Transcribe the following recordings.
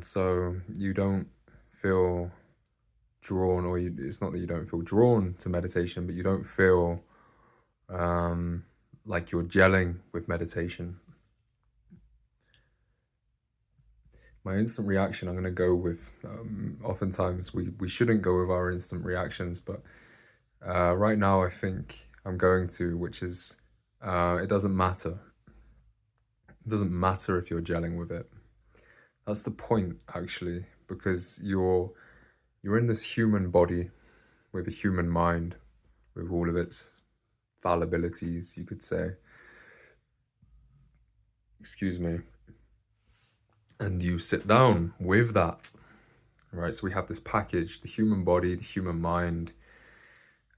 So you don't feel drawn, or it's not that you don't feel drawn to meditation, but you don't feel um, like you're gelling with meditation. My instant reaction, I'm going to go with, oftentimes we shouldn't go with our instant reactions, but right now I think I'm going to, which is, it doesn't matter. It doesn't matter if you're gelling with it. That's the point, actually, because you're in this human body with a human mind, with all of its fallibilities, you could say. Excuse me. And you sit down with that, right? So we have this package, the human body, the human mind.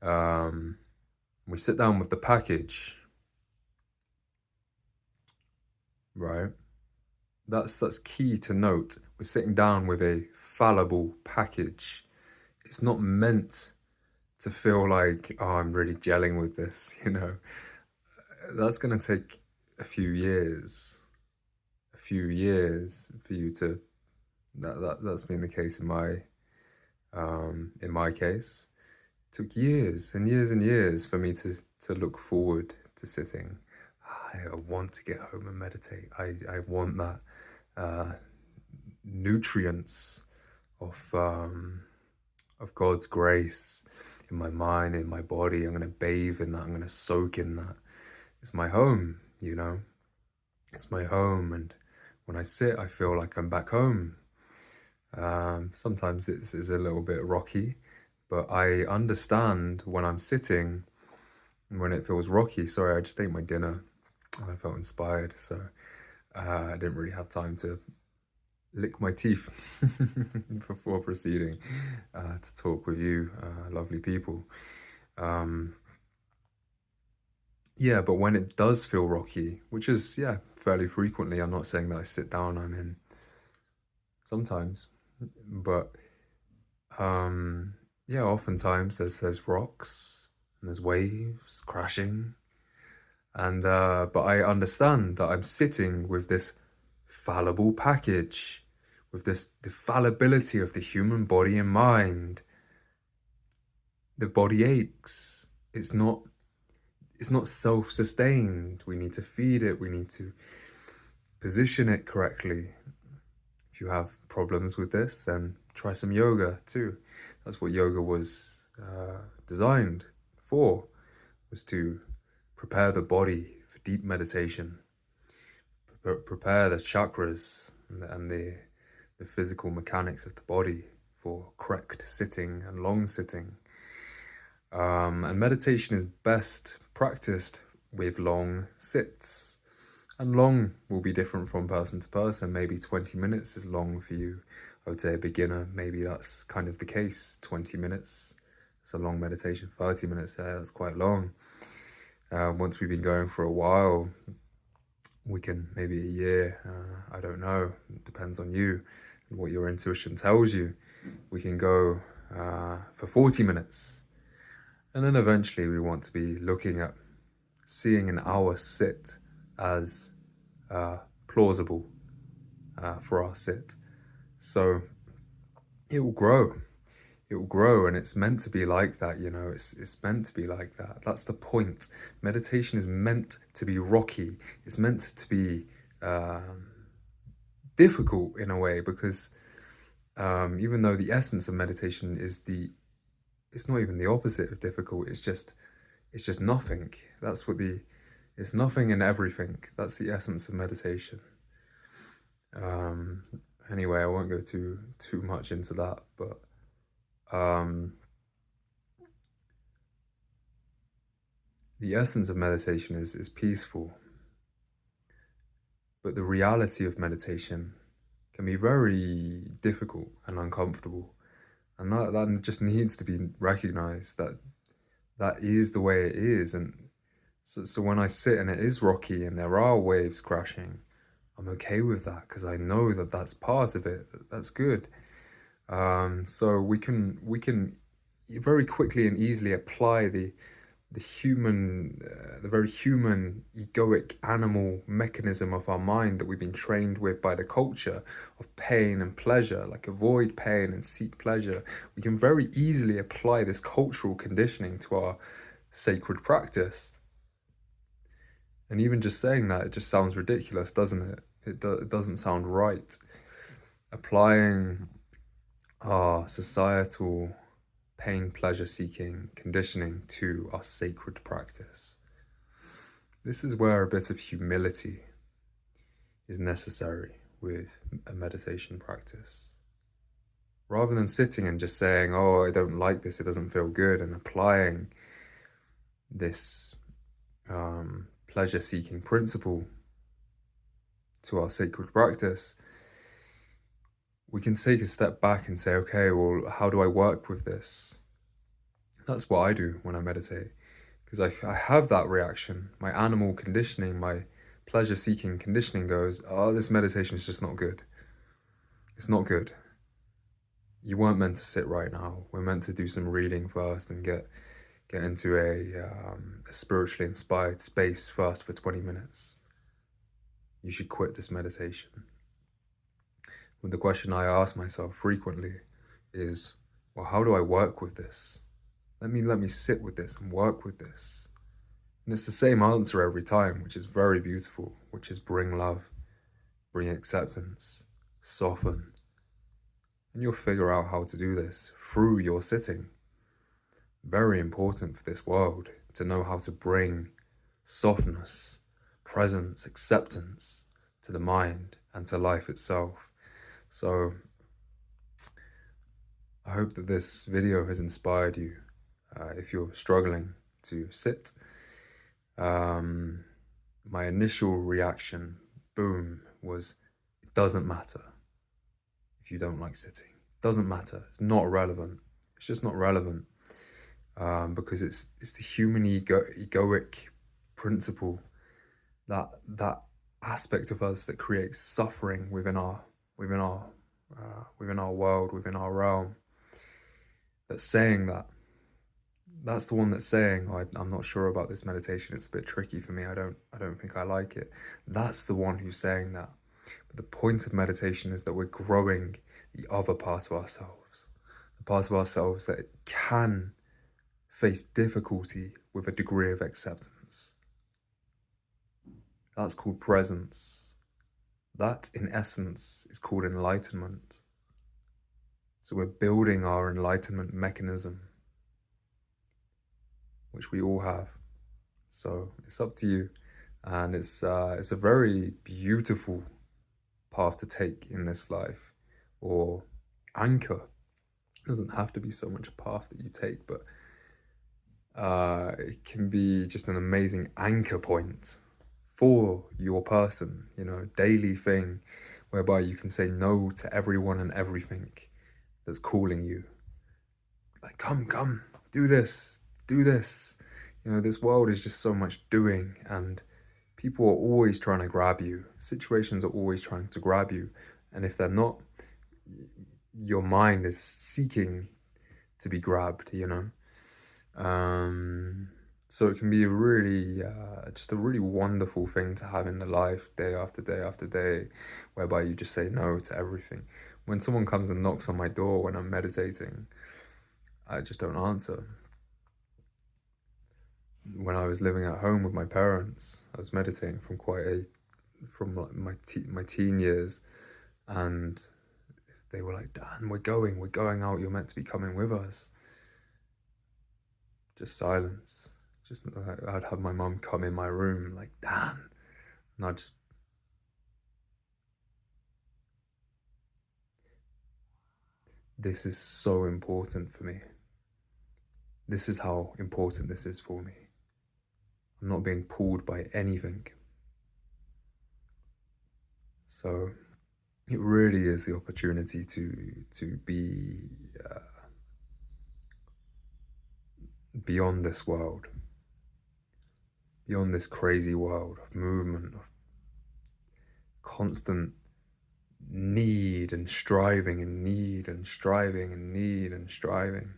We sit down with the package, right? That's key to note. We're sitting down with a fallible package. It's not meant to feel like, oh, I'm really gelling with this, you know. That's going to take a few years, for you to, that's been the case in my case. It took years and years and years for me to look forward to sitting. I want to get home and meditate. I want that nutrients of God's grace in my mind, in my body. I'm gonna bathe in that. I'm gonna soak in that. It's my home, you know. It's my home, and when I sit, I feel like I'm back home. Sometimes it's a little bit rocky, but I understand when I'm sitting and when it feels rocky. Sorry, I just ate my dinner. I felt inspired, so I didn't really have time to lick my teeth before proceeding to talk with you, lovely people. Um, yeah, but when it does feel rocky, which is, yeah, fairly frequently, I'm not saying that I sit down, I'm in sometimes, but yeah, oftentimes there's rocks and there's waves crashing, and but I understand that I'm sitting with this fallible package, with the fallibility of the human body and mind. The body aches. It's not self-sustained. We need to feed it. We need to position it correctly. If you have problems with this, then try some yoga too. That's what yoga was designed for, was to prepare the body for deep meditation, prepare the chakras and the physical mechanics of the body for correct sitting and long sitting. And meditation is best practiced with long sits. And long will be different from person to person. Maybe 20 minutes is long for you. I would say a beginner, maybe that's kind of the case. 20 minutes, it's a long meditation. 30 minutes, that's quite long. Once we've been going for a while, we can, maybe a year, I don't know, it depends on you and what your intuition tells you. We can go for 40 minutes. And then eventually we want to be looking at seeing an hour sit as plausible for our sit. So it will grow. It will grow, and it's meant to be like that, you know. It's meant to be like that. That's the point. Meditation is meant to be rocky. It's meant to be difficult in a way, because even though the essence of meditation is it's not even the opposite of difficult. It's just nothing. It's nothing and everything. That's the essence of meditation. Anyway, I won't go too much into that, but the essence of meditation is peaceful. But the reality of meditation can be very difficult and uncomfortable. And that just needs to be recognized, that that is the way it is. And so when I sit and it is rocky and there are waves crashing, I'm okay with that, because I know that that's part of it. That's good. So we can very quickly and easily apply the very human, egoic animal mechanism of our mind that we've been trained with by the culture of pain and pleasure, like avoid pain and seek pleasure. We can very easily apply this cultural conditioning to our sacred practice. And even just saying that, it just sounds ridiculous, doesn't it? It doesn't sound right. Applying our societal pain, pleasure seeking conditioning to our sacred practice. This is where a bit of humility is necessary with a meditation practice. Rather than sitting and just saying, oh, I don't like this, it doesn't feel good, and applying this pleasure seeking principle to our sacred practice, we can take a step back and say, okay, well, how do I work with this? That's what I do when I meditate, because I have that reaction. My animal conditioning, my pleasure-seeking conditioning goes, oh, this meditation is just not good. It's not good. You weren't meant to sit right now. We're meant to do some reading first and get into a spiritually inspired space first for 20 minutes. You should quit this meditation. Well, the question I ask myself frequently is, well, how do I work with this? Let me sit with this and work with this. And it's the same answer every time, which is very beautiful, which is bring love, bring acceptance, soften. And you'll figure out how to do this through your sitting. Very important for this world to know how to bring softness, presence, acceptance to the mind and to life itself. So I hope that this video has inspired you if you're struggling to sit. My initial reaction, boom, was it doesn't matter if you don't like sitting. It doesn't matter. It's not relevant. It's just not relevant because it's the human egoic principle, that aspect of us that creates suffering within our world, within our realm. That's saying that. That's the one that's saying, oh, I'm not sure about this meditation. It's a bit tricky for me. I don't think I like it. That's the one who's saying that. But the point of meditation is that we're growing the other part of ourselves, the part of ourselves that can face difficulty with a degree of acceptance. That's called presence. That, in essence, is called enlightenment. So we're building our enlightenment mechanism, which we all have. So it's up to you. And it's a very beautiful path to take in this life, or anchor. It doesn't have to be so much a path that you take, but it can be just an amazing anchor point for your person, daily thing whereby you can say no to everyone and everything that's calling you. Like, come, do this. This world is just so much doing, and people are always trying to grab you. Situations are always trying to grab you. And if they're not, your mind is seeking to be grabbed, So it can be just a really wonderful thing to have in the life, day after day after day, whereby you just say no to everything. When someone comes and knocks on my door when I'm meditating, I just don't answer. When I was living at home with my parents, I was meditating from my teen years, and they were like, Dan, we're going out, you're meant to be coming with us. Just silence. I'd have my mum come in my room like, Dan, and I'd just... This is so important for me. This is how important this is for me. I'm not being pulled by anything. So it really is the opportunity to be beyond this world, beyond this crazy world of movement, of constant need and striving and need and striving and need and striving,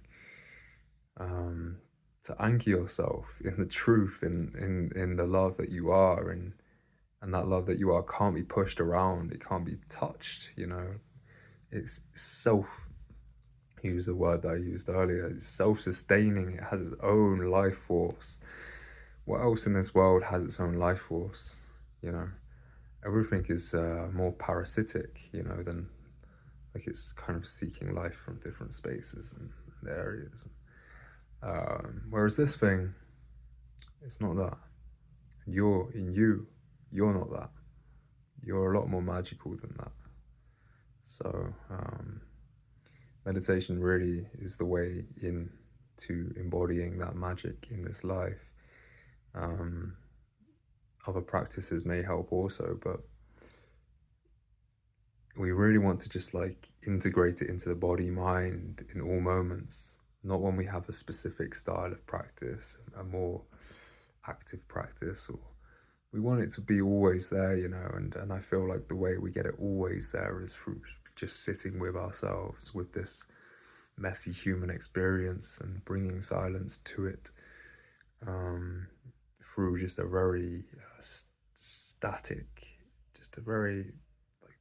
to anchor yourself in the truth, in the love that you are, and that love that you are can't be pushed around, it can't be touched, you know. It's self, use the word that I used earlier, it's self-sustaining, it has its own life force. What else in this world has its own life force, you know? Everything is more parasitic, you know, than like it's kind of seeking life from different spaces and areas. Whereas this thing, it's not that. You're in you, you're not that. You're a lot more magical than that. So meditation really is the way into embodying that magic in this life. Other practices may help also, but we really want to just like integrate it into the body mind in all moments, not when we have a specific style of practice, a more active practice, or we want it to be always there, you know. And I feel like the way we get it always there is through just sitting with ourselves, with this messy human experience, and bringing silence to it, through just a very static, just a very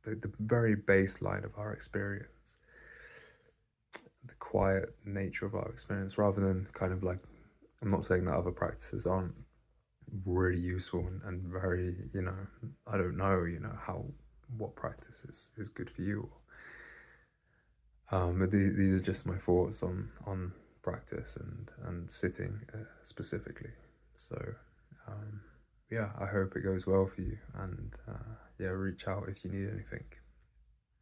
the very baseline of our experience, the quiet nature of our experience, rather than kind of like, I'm not saying that other practices aren't really useful and very, you know, I don't know, you know, what practice is good for you. But these are just my thoughts on practice and sitting specifically. So yeah, I hope it goes well for you, and yeah, reach out if you need anything.